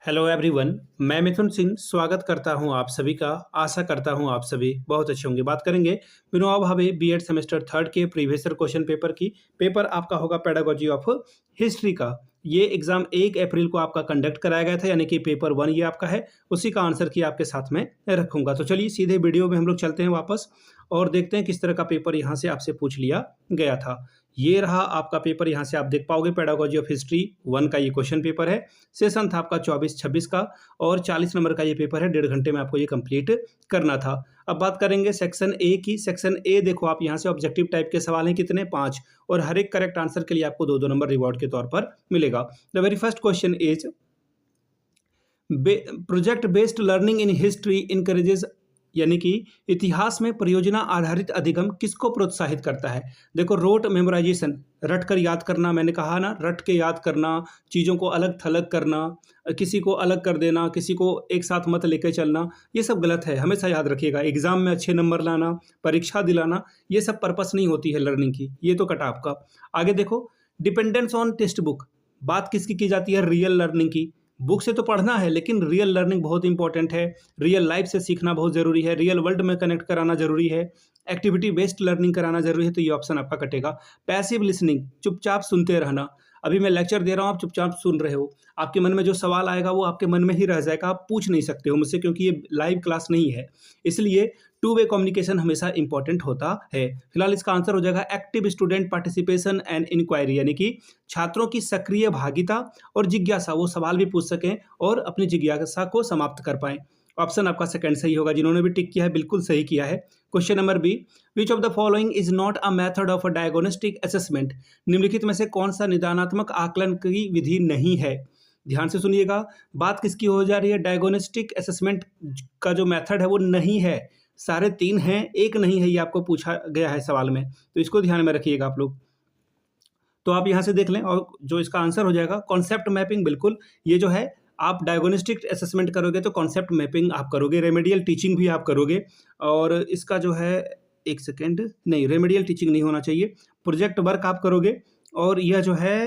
Hello everyone, मैं मिथुन सिंह स्वागत करता हूं आप सभी का। आशा करता हूं आप सभी बहुत अच्छे होंगे। बात करेंगे बिनो भावे बीएड सेमेस्टर थर्ड के प्रीवियस ईयर क्वेश्चन पेपर की। पेपर आपका होगा पेडागोजी ऑफ हिस्ट्री का। ये एग्जाम 1 अप्रैल को आपका कंडक्ट कराया गया था, यानी कि पेपर 1 ये आपका है। उसी का आंसर की आपके साथ में रखूंगा। तो चलिए सीधे वीडियो में हम लोग चलते हैं वापस और देखते हैं किस तरह का पेपर यहाँ से आपसे पूछ लिया गया था। ये रहा आपका पेपर, यहाँ से आप देख पाओगे पेडागोजी ऑफ हिस्ट्री 1 का ये क्वेश्चन पेपर है। सेशन था आपका 24-26 का और 40 नंबर का ये पेपर है। 1.5 घंटे में आपको ये कंप्लीट करना था। अब बात करेंगे सेक्शन ए की। सेक्शन ए देखो आप यहाँ से ऑब्जेक्टिव टाइप के सवाल हैं कितने, 5, और हर एक करेक्ट आंसर के लिए आपको 2-2 नंबर रिवॉर्ड के तौर पर मिलेगा। The very first question is project based learning in history encourages, यानी कि इतिहास में परियोजना आधारित अधिगम किसको प्रोत्साहित करता है। देखो, रोट मेमोराइजेशन, रट कर याद करना, मैंने कहा ना, रट के याद करना, चीज़ों को अलग थलग करना, किसी को अलग कर देना, किसी को एक साथ मत लेकर चलना, ये सब गलत है। हमेशा याद रखिएगा, एग्जाम में अच्छे नंबर लाना, परीक्षा दिलाना, ये सब पर्पस नहीं होती है लर्निंग की। ये तो कटा आपका। आगे देखो, डिपेंडेंस ऑन टेक्स्ट बुक, बात किसकी की जाती है, रियल लर्निंग की। बुक से तो पढ़ना है, लेकिन रियल लर्निंग बहुत इंपॉर्टेंट है। रियल लाइफ से सीखना बहुत ज़रूरी है। रियल वर्ल्ड में कनेक्ट कराना ज़रूरी है। एक्टिविटी बेस्ड लर्निंग कराना ज़रूरी है। तो ये ऑप्शन आपका कटेगा। पैसिव लिसनिंग, चुपचाप सुनते रहना। अभी मैं लेक्चर दे रहा हूँ, आप चुपचाप सुन रहे हो, आपके मन में जो सवाल आएगा वो आपके मन में ही रह जाएगा। आप पूछ नहीं सकते हो मुझसे, क्योंकि ये लाइव क्लास नहीं है। इसलिए टू वे कम्युनिकेशन हमेशा इंपॉर्टेंट होता है। फिलहाल इसका आंसर हो जाएगा active student participation and inquiry, यानी कि छात्रों की सक्रिय भागिता और जिज्ञासा, वो सवाल भी पूछ सकें और अपनी जिज्ञासा को समाप्त कर पाएं। ऑप्शन आपका सेकंड सही होगा। जिन्होंने भी टिक किया है बिल्कुल सही किया है। Question number B, which of the following is not a method of a diagnostic assessment, निम्नलिखित में से कौन सा निदानात्मक आकलन की विधि नहीं है। ध्यान से सुनिएगा, बात किसकी हो जा रही है, डायग्नोस्टिक असेसमेंट का जो मेथड है वो नहीं है। सारे 3 हैं, एक नहीं है, ये आपको पूछा गया है सवाल में, तो इसको ध्यान में रखिएगा आप लोग। तो आप यहाँ से देख लें, और जो इसका आंसर हो जाएगा कॉन्सेप्ट मैपिंग, बिल्कुल ये जो है, आप डायग्नोस्टिक असेसमेंट करोगे तो कॉन्सेप्ट मैपिंग आप करोगे, रेमेडियल टीचिंग भी आप करोगे। और इसका जो है, एक सेकेंड, नहीं, रेमेडियल टीचिंग नहीं होना चाहिए, प्रोजेक्ट वर्क आप करोगे। और यह जो है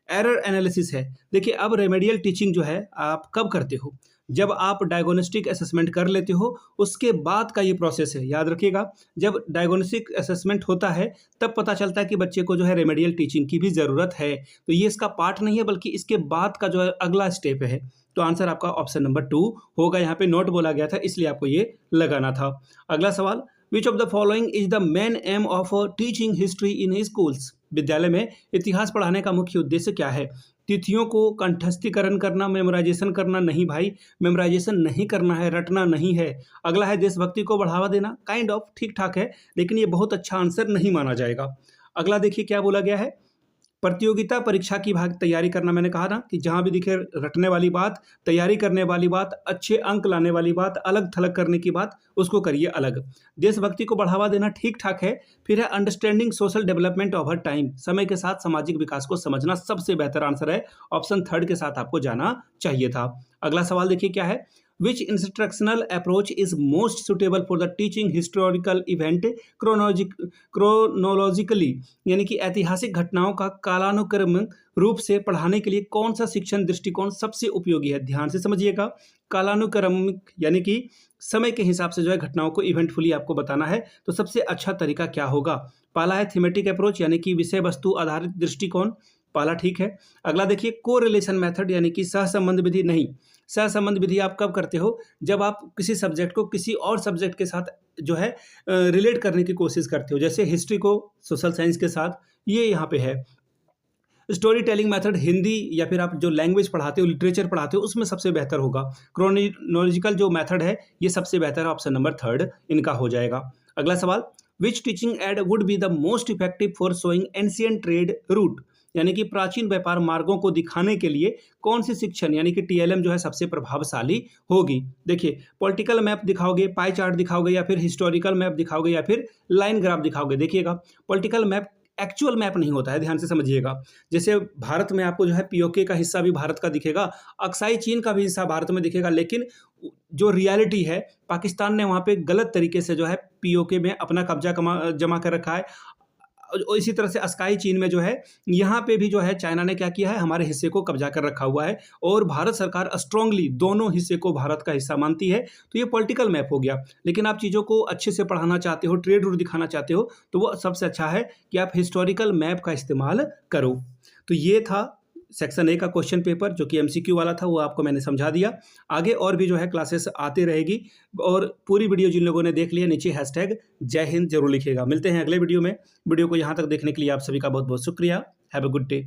एरर एनालिसिस है। देखिए, अब रेमेडियल टीचिंग जो है आप कब करते हो, जब आप डायग्नोस्टिक असेसमेंट कर लेते हो, उसके बाद का ये प्रोसेस है, याद रखिएगा। जब डायग्नोस्टिक असेसमेंट होता है तब पता चलता है कि बच्चे को जो है रेमेडियल टीचिंग की भी ज़रूरत है। तो ये इसका पार्ट नहीं है, बल्कि इसके बाद का जो है अगला स्टेप है। तो आंसर आपका ऑप्शन नंबर 2 होगा। यहाँ पे नोट बोला गया था, इसलिए आपको ये लगाना था। अगला सवाल, विच of the following is the main M of teaching history in schools, विद्यालय में इतिहास पढ़ाने का मुख्य उद्देश्य क्या है। तिथियों को कंठस्थीकरण करना, मेमोराइजेशन करना नहीं भाई, मेमोराइजेशन नहीं करना है, रटना नहीं है। अगला है देशभक्ति को बढ़ावा देना, काइंड ऑफ ठीक ठाक है, लेकिन ये बहुत अच्छा आंसर नहीं माना जाएगा। अगला देखिए क्या बोला गया है, प्रतियोगिता परीक्षा की भाग तैयारी करना। मैंने कहा ना कि जहाँ भी दिखे रटने वाली बात, तैयारी करने वाली बात, अच्छे अंक लाने वाली बात, अलग थलग करने की बात, उसको करिए अलग। देशभक्ति को बढ़ावा देना ठीक ठाक है। फिर है understanding social development over time, समय के साथ सामाजिक विकास को समझना सबसे बेहतर आंसर है। ऑप्शन थर्ड के साथ आपको जाना चाहिए था। अगला सवाल देखिए क्या है, which instructional approach is most suitable for the teaching historical event chronologically, यानी कि ऐतिहासिक घटनाओं का कालानुक्रम रूप से पढ़ाने के लिए कौन सा शिक्षण दृष्टिकोण सबसे उपयोगी है। ध्यान से समझिएगा, कालानुक्रमिक यानी कि समय के हिसाब से जो है घटनाओं को इवेंटफुली आपको बताना है, तो सबसे अच्छा तरीका क्या होगा। पहला है थीमेटिक अप्रोच, यानी कि विषय वस्तु आधारित दृष्टिकोण, पहला ठीक है। अगला देखिए कोरिलेशन मेथड, यानी कि सहसंबंध विधि। नहीं, सहसंबंध विधि आप कब करते हो, जब आप किसी सब्जेक्ट को किसी और सब्जेक्ट के साथ जो है रिलेट करने की कोशिश करते हो, जैसे हिस्ट्री को सोशल साइंस के साथ, ये यहाँ पे है। स्टोरी टेलिंग मेथड हिंदी या फिर आप जो लैंग्वेज पढ़ाते हो, लिटरेचर पढ़ाते हो, उसमें सबसे बेहतर होगा। क्रोनोलॉजिकल जो मेथड है ये सबसे बेहतर है। ऑप्शन नंबर थर्ड इनका हो जाएगा। अगला सवाल, which teaching aid would be the most effective for showing ancient trade route, यानी कि प्राचीन व्यापार मार्गों को दिखाने के लिए कौन सी शिक्षण यानी कि टीएलएम जो है सबसे प्रभावशाली होगी। देखिए, पॉलिटिकल मैप दिखाओगे, पाई चार्ट दिखाओगे, या फिर हिस्टोरिकल मैप दिखाओगे, या फिर लाइन ग्राफ दिखाओगे। देखिएगा, पॉलिटिकल मैप एक्चुअल मैप नहीं होता है, ध्यान से समझिएगा। जैसे भारत में आपको जो है पीओके का हिस्सा भी भारत का दिखेगा, अक्साई चीन का भी हिस्सा भारत में दिखेगा, लेकिन जो रियलिटी है, पाकिस्तान ने वहाँ पे गलत तरीके से जो है पीओके में अपना कब्जा जमा कर रखा है। और इसी तरह से स्काई चीन में जो है, यहाँ पे भी जो है चाइना ने क्या किया है, हमारे हिस्से को कब्जा कर रखा हुआ है और भारत सरकार स्ट्रांगली दोनों हिस्से को भारत का हिस्सा मानती है। तो ये पॉलिटिकल मैप हो गया। लेकिन आप चीज़ों को अच्छे से पढ़ाना चाहते हो, ट्रेड रूट दिखाना चाहते हो, तो वो सबसे अच्छा है कि आप हिस्टोरिकल मैप का इस्तेमाल करो। तो ये था सेक्शन ए का क्वेश्चन पेपर जो कि एमसीक्यू वाला था, वो आपको मैंने समझा दिया। आगे और भी जो है क्लासेस आते रहेगी और पूरी वीडियो जिन लोगों ने देख लिया नीचे हैशटैग जय हिंद जरूर लिखिएगा। मिलते हैं अगले वीडियो में। वीडियो को यहाँ तक देखने के लिए आप सभी का बहुत बहुत शुक्रिया। Have a good day.